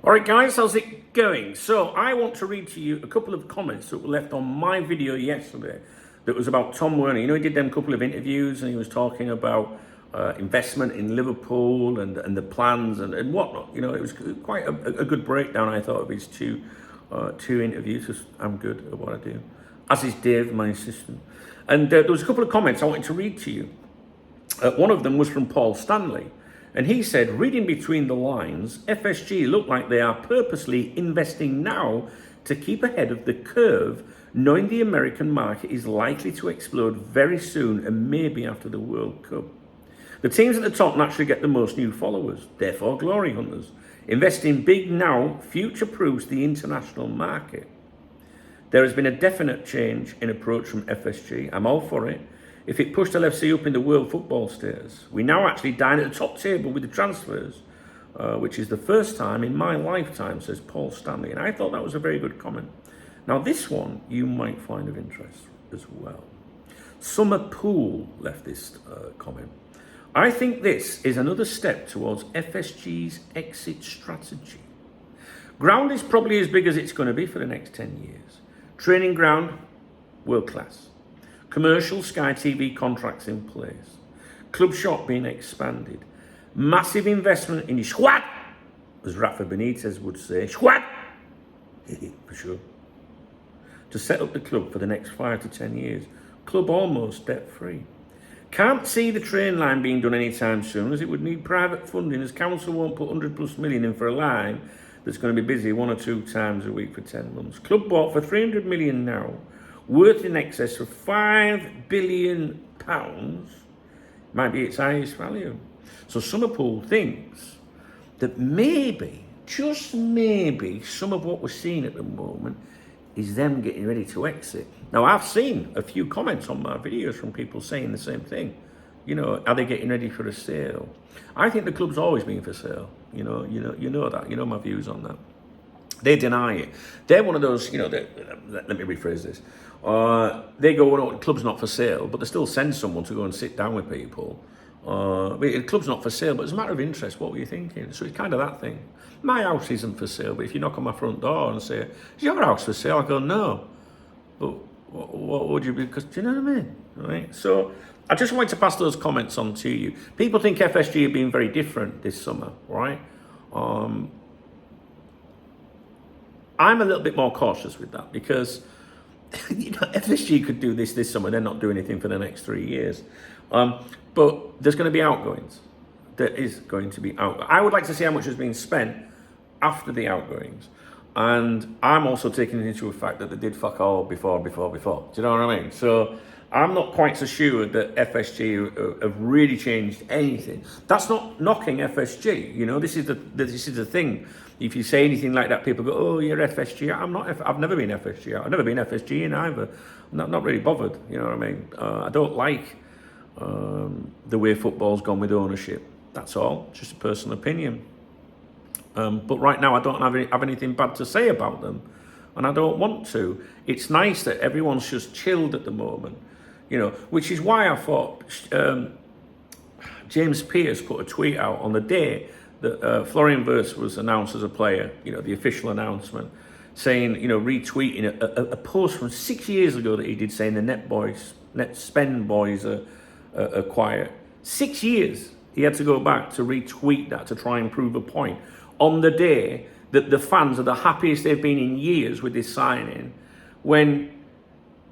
All right, guys, how's it going? So I want to read to you a couple of comments that were left on my video yesterday that was about Tom Werner. You know, he did them couple of interviews and he was talking about investment in Liverpool and the plans and whatnot. You know, it was quite a good breakdown, I thought, of his two interviews, because I'm good at what I do, as is Dave, my assistant. And there was a couple of comments I wanted to read to you. One of them was from Paul Stanley. And he said, reading between the lines, FSG look like they are purposely investing now to keep ahead of the curve, knowing the American market is likely to explode very soon and maybe after the World Cup. The teams at the top naturally get the most new followers, therefore glory hunters. Investing big now future-proofs the international market. There has been a definite change in approach from FSG. I'm all for it. If it pushed LFC up in the world football status, we now actually dine at the top table with the transfers, which is the first time in my lifetime, says Paul Stanley. And I thought that was a very good comment. Now, this one you might find of interest as well. Summer Pool left this comment. I think this is another step towards FSG's exit strategy. Ground is probably as big as it's going to be for the next 10 years. Training ground, world class. Commercial Sky TV contracts in place. Club shop being expanded. Massive investment in the squad, as Rafa Benitez would say, squad, for sure, to set up the club for the next 5 to 10 years. Club almost debt-free. Can't see the train line being done anytime soon, as it would need private funding, as council won't put 100+ million in for a line that's going to be busy 1 or 2 times a week for 10 months. Club bought for 300 million now, worth in excess of £5 billion, might be its highest value. So Summerpool thinks that maybe, just maybe, some of what we're seeing at the moment is them getting ready to exit. Now, I've seen a few comments on my videos from people saying the same thing. You know, are they getting ready for a sale? I think the club's always been for sale. You know that. You know my views on that. They deny it. They're one of those, let me rephrase this. They go, well, no, the club's not for sale, but they still send someone to go and sit down with people. The club's not for sale, but it's a matter of interest. What were you thinking? So it's kind of that thing. My house isn't for sale, but if you knock on my front door and say, is your house for sale? I go, no. But what would you be? Because, do you know what I mean? Right? So I just wanted to pass those comments on to you. People think FSG have been very different this summer, right? I'm a little bit more cautious with that because FSG could do this summer. They're not doing anything for the next 3 years. But there's going to be outgoings. There is going to be outgoings. I would like to see how much has been spent after the outgoings. And I'm also taking into the fact that they did fuck all before. Do you know what I mean? So I'm not quite so sure that FSG have really changed anything. That's not knocking FSG. You know, this is the thing. If you say anything like that, people go, "Oh, you're FSG." I'm not. I've never been FSG. I've never been FSG in either. I'm not really bothered. You know what I mean? I don't like the way football's gone with ownership. That's all. Just a personal opinion. But right now, I don't have anything bad to say about them, and I don't want to. It's nice that everyone's just chilled at the moment. Which is why I thought James Pearce put a tweet out on the day that Florian Wirtz was announced as a player, the official announcement, saying, retweeting a post from 6 years ago that he did saying the net spend boys are quiet. 6 years he had to go back to retweet that to try and prove a point on the day that the fans are the happiest they've been in years with this signing, when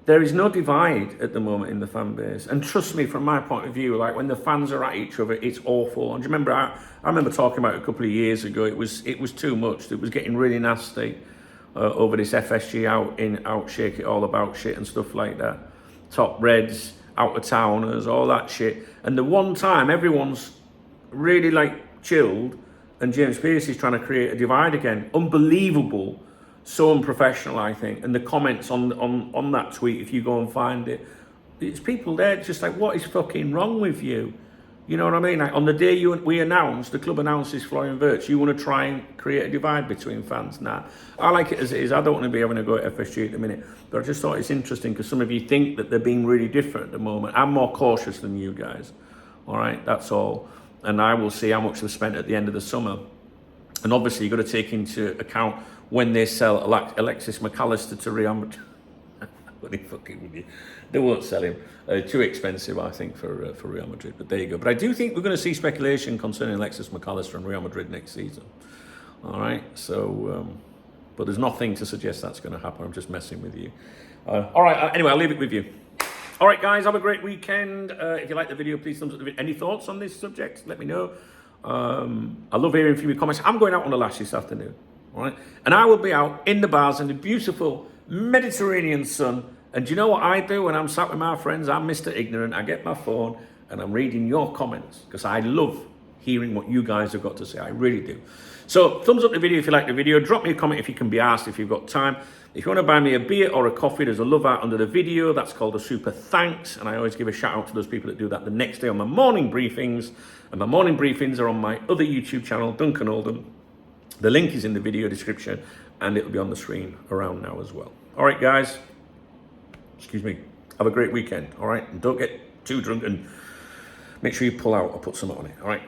there is no divide at the moment in the fan base. And trust me, from my point of view, like when the fans are at each other, it's awful. And do you remember, I remember talking about it a couple of years ago, it was too much. It was getting really nasty over this FSG out, shake it all about shit and stuff like that. Top Reds, out of towners, all that shit. And the one time everyone's really chilled and James Pearce is trying to create a divide again. Unbelievable. So unprofessional, I think. And the comments on that tweet, if you go and find it, it's people there just like, what is fucking wrong with you? You know what I mean? Like on the day the club announces Florian Wirtz, you want to try and create a divide between fans. Nah, I like it as it is. I don't want to be having a go at FSG at the minute. But I just thought it's interesting because some of you think that they're being really different at the moment. I'm more cautious than you guys. All right, that's all. And I will see how much they've spent at the end of the summer. And obviously, you've got to take into account when they sell Alexis McAllister to Real Madrid. What are you fucking with you? They won't sell him. Too expensive, I think, for Real Madrid. But there you go. But I do think we're going to see speculation concerning Alexis McAllister and Real Madrid next season. All right. So, but there's nothing to suggest that's going to happen. I'm just messing with you. All right. Anyway, I'll leave it with you. All right, guys. Have a great weekend. If you like the video, please thumbs up the video. Any thoughts on this subject? Let me know. I love hearing from your comments. I'm going out on the lash this afternoon. All right. And I will be out in the bars in the beautiful Mediterranean sun. And do you know what I do when I'm sat with my friends? I'm Mr. Ignorant. I get my phone and I'm reading your comments because I love hearing what you guys have got to say. I really do. So thumbs up the video if you like the video. Drop me a comment if you can be asked, if you've got time. If you want to buy me a beer or a coffee, there's a love out under the video. That's called a super thanks. And I always give a shout out to those people that do that the next day on my morning briefings. And my morning briefings are on my other YouTube channel, Duncan Oldham. The link is in the video description and it'll be on the screen around now as well. All right, guys. Excuse me. Have a great weekend. All right. And don't get too drunk and make sure you pull out or put some on it. All right.